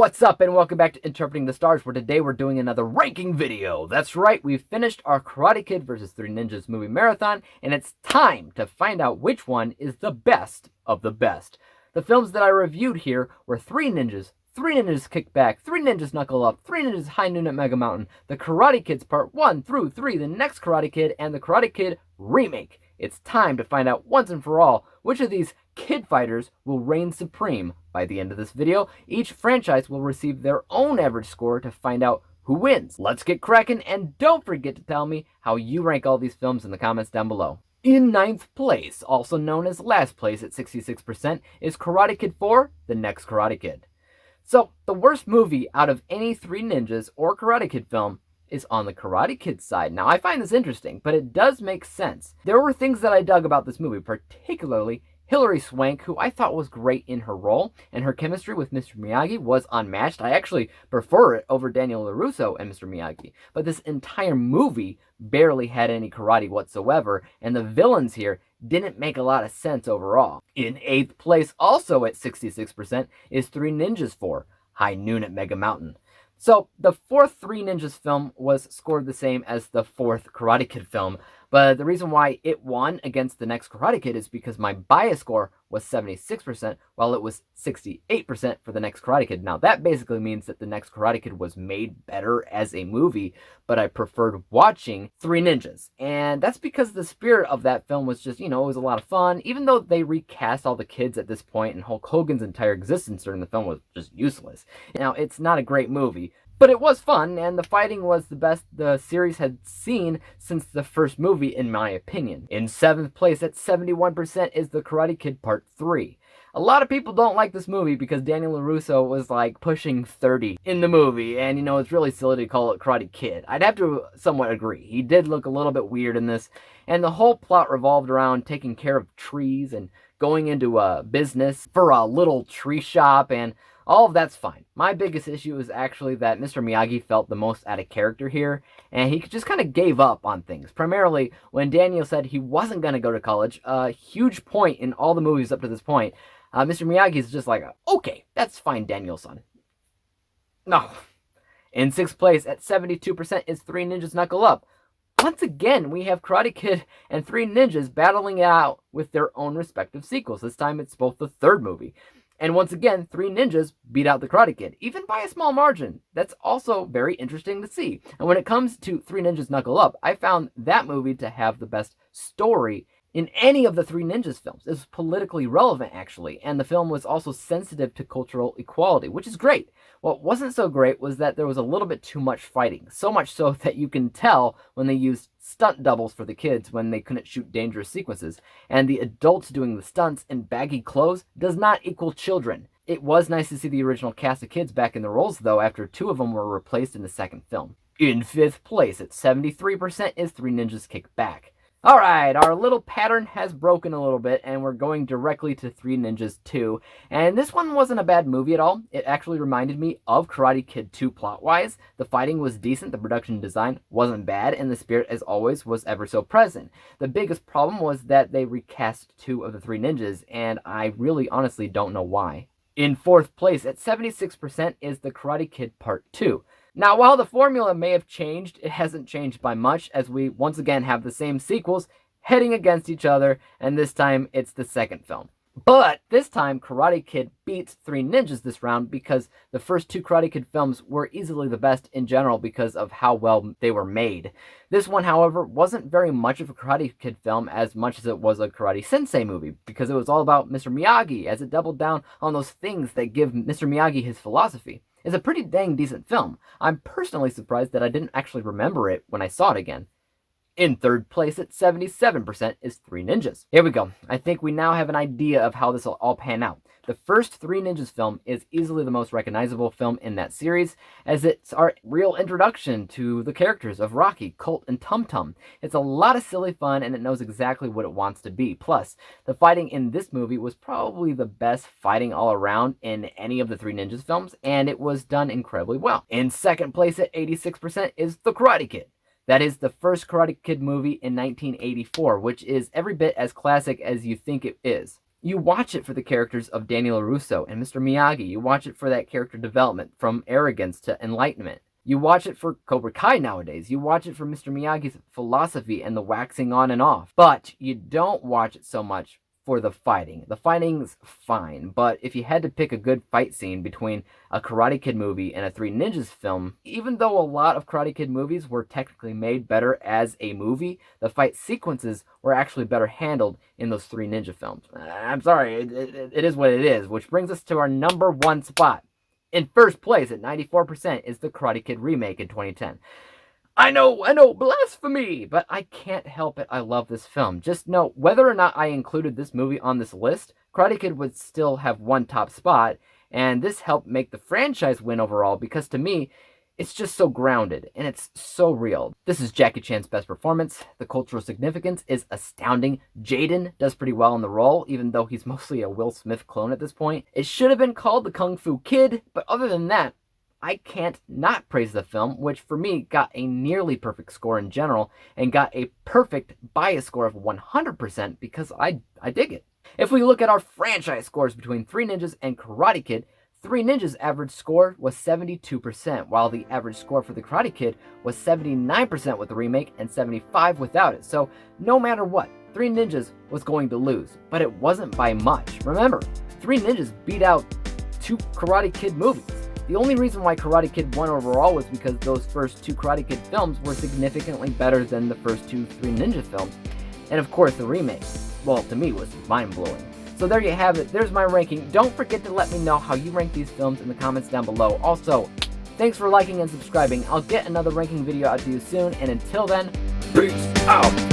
What's up, and welcome back to Interpreting the Stars, where today we're doing another ranking video. That's right, we've finished our Karate Kid vs. Three Ninjas movie marathon, and it's time to find out which one is the best of the best. The films that I reviewed here were Three Ninjas Kick Back, Three Ninjas Knuckle Up, Three Ninjas High Noon at Mega Mountain, The Karate Kids Part 1 through 3, The Next Karate Kid, and The Karate Kid Remake. It's time to find out once and for all which of these kid fighters will reign supreme. By the end of this video, each franchise will receive their own average score to find out who wins. Let's get cracking, and don't forget to tell me how you rank all these films in the comments down below. In 9th place, also known as last place at 66%, is Karate Kid 4, The Next Karate Kid. So, the worst movie out of any Three Ninjas or Karate Kid film is on the Karate Kid side. Now, I find this interesting, but it does make sense. There were things that I dug about this movie, particularly Hilary Swank, who I thought was great in her role, and her chemistry with Mr. Miyagi was unmatched. I actually prefer it over Daniel LaRusso and Mr. Miyagi. But this entire movie barely had any karate whatsoever, and the villains here didn't make a lot of sense overall. In 8th place, also at 66%, is Three Ninjas 4, High Noon at Mega Mountain. So, the 4th Three Ninjas film was scored the same as the 4th Karate Kid film, but the reason why it won against The Next Karate Kid is because my bias score was 76%, while it was 68% for The Next Karate Kid. Now, that basically means that The Next Karate Kid was made better as a movie, but I preferred watching Three Ninjas. And that's because the spirit of that film was just, it was a lot of fun, even though they recast all the kids at this point, and Hulk Hogan's entire existence during the film was just useless. Now, it's not a great movie, but it was fun, and the fighting was the best the series had seen since the first movie, in my opinion. In 7th place at 71% is The Karate Kid Part 3. A lot of people don't like this movie because Daniel LaRusso was like pushing 30 in the movie, and it's really silly to call it Karate Kid. I'd have to somewhat agree. He did look a little bit weird in this, and the whole plot revolved around taking care of trees and going into a business for a little tree shop, and all of that's fine. My biggest issue is actually that Mr. Miyagi felt the most out of character here, and he just kind of gave up on things. Primarily, when Daniel said he wasn't going to go to college, a huge point in all the movies up to this point, Mr. Miyagi is just like, okay, that's fine, Daniel-san. No. In 6th place at 72% is Three Ninjas Knuckle Up. Once again, we have Karate Kid and Three Ninjas battling it out with their own respective sequels. This time it's both the third movie. And once again, Three Ninjas beat out the Karate Kid, even by a small margin. That's also very interesting to see. And when it comes to Three Ninjas Knuckle Up, I found that movie to have the best story in any of the Three Ninjas films. It was politically relevant, actually, and the film was also sensitive to cultural equality, which is great. What wasn't so great was that there was a little bit too much fighting, so much so that you can tell when they used stunt doubles for the kids when they couldn't shoot dangerous sequences, and the adults doing the stunts in baggy clothes does not equal children. It was nice to see the original cast of kids back in the roles, though, after 2 of them were replaced in the second film. In 5th place at 73% is Three Ninjas Kick Back. Alright, our little pattern has broken a little bit, and we're going directly to Three Ninjas 2. And this one wasn't a bad movie at all. It actually reminded me of Karate Kid 2 plot-wise. The fighting was decent, the production design wasn't bad, and the spirit, as always, was ever so present. The biggest problem was that they recast 2 of the Three Ninjas, and I really honestly don't know why. In 4th place at 76% is The Karate Kid Part 2. Now, while the formula may have changed, it hasn't changed by much, as we once again have the same sequels heading against each other, and this time it's the second film. But this time, Karate Kid beats Three Ninjas this round because the first 2 Karate Kid films were easily the best in general because of how well they were made. This one, however, wasn't very much of a Karate Kid film as much as it was a Karate Sensei movie, because it was all about Mr. Miyagi, as it doubled down on those things that give Mr. Miyagi his philosophy. It's a pretty dang decent film. I'm personally surprised that I didn't actually remember it when I saw it again. In 3rd place at 77% is Three Ninjas. Here we go. I think we now have an idea of how this will all pan out. The first Three Ninjas film is easily the most recognizable film in that series, as it's our real introduction to the characters of Rocky, Colt, and Tum Tum. It's a lot of silly fun, and it knows exactly what it wants to be. Plus, the fighting in this movie was probably the best fighting all around in any of the Three Ninjas films, and it was done incredibly well. In 2nd place at 86% is The Karate Kid. That is the first Karate Kid movie in 1984, which is every bit as classic as you think it is. You watch it for the characters of Daniel LaRusso and Mr. Miyagi. You watch it for that character development from arrogance to enlightenment. You watch it for Cobra Kai nowadays. You watch it for Mr. Miyagi's philosophy and the waxing on and off. But you don't watch it so much for the fighting. The fighting's fine, but if you had to pick a good fight scene between a Karate Kid movie and a Three Ninjas film, even though a lot of Karate Kid movies were technically made better as a movie, the fight sequences were actually better handled in those Three Ninja films. I'm sorry, it is what it is, which brings us to our number one spot. In first place at 94% is the Karate Kid remake in 2010. I know, blasphemy, but I can't help it. I love this film. Just know, whether or not I included this movie on this list, Karate Kid would still have one top spot, and this helped make the franchise win overall because to me, it's just so grounded, and it's so real. This is Jackie Chan's best performance. The cultural significance is astounding. Jaden does pretty well in the role, even though he's mostly a Will Smith clone at this point. It should have been called The Kung Fu Kid, but other than that, I can't not praise the film, which for me got a nearly perfect score in general, and got a perfect bias score of 100% because I dig it. If we look at our franchise scores between Three Ninjas and Karate Kid, Three Ninjas' average score was 72%, while the average score for the Karate Kid was 79% with the remake and 75% without it. So no matter what, Three Ninjas was going to lose, but it wasn't by much. Remember, Three Ninjas beat out two Karate Kid movies. The only reason why Karate Kid won overall was because those first two Karate Kid films were significantly better than the first two Three Ninja films. And of course, the remake, well, to me, was mind-blowing. So there you have it. There's my ranking. Don't forget to let me know how you rank these films in the comments down below. Also, thanks for liking and subscribing. I'll get another ranking video out to you soon, and until then, peace out!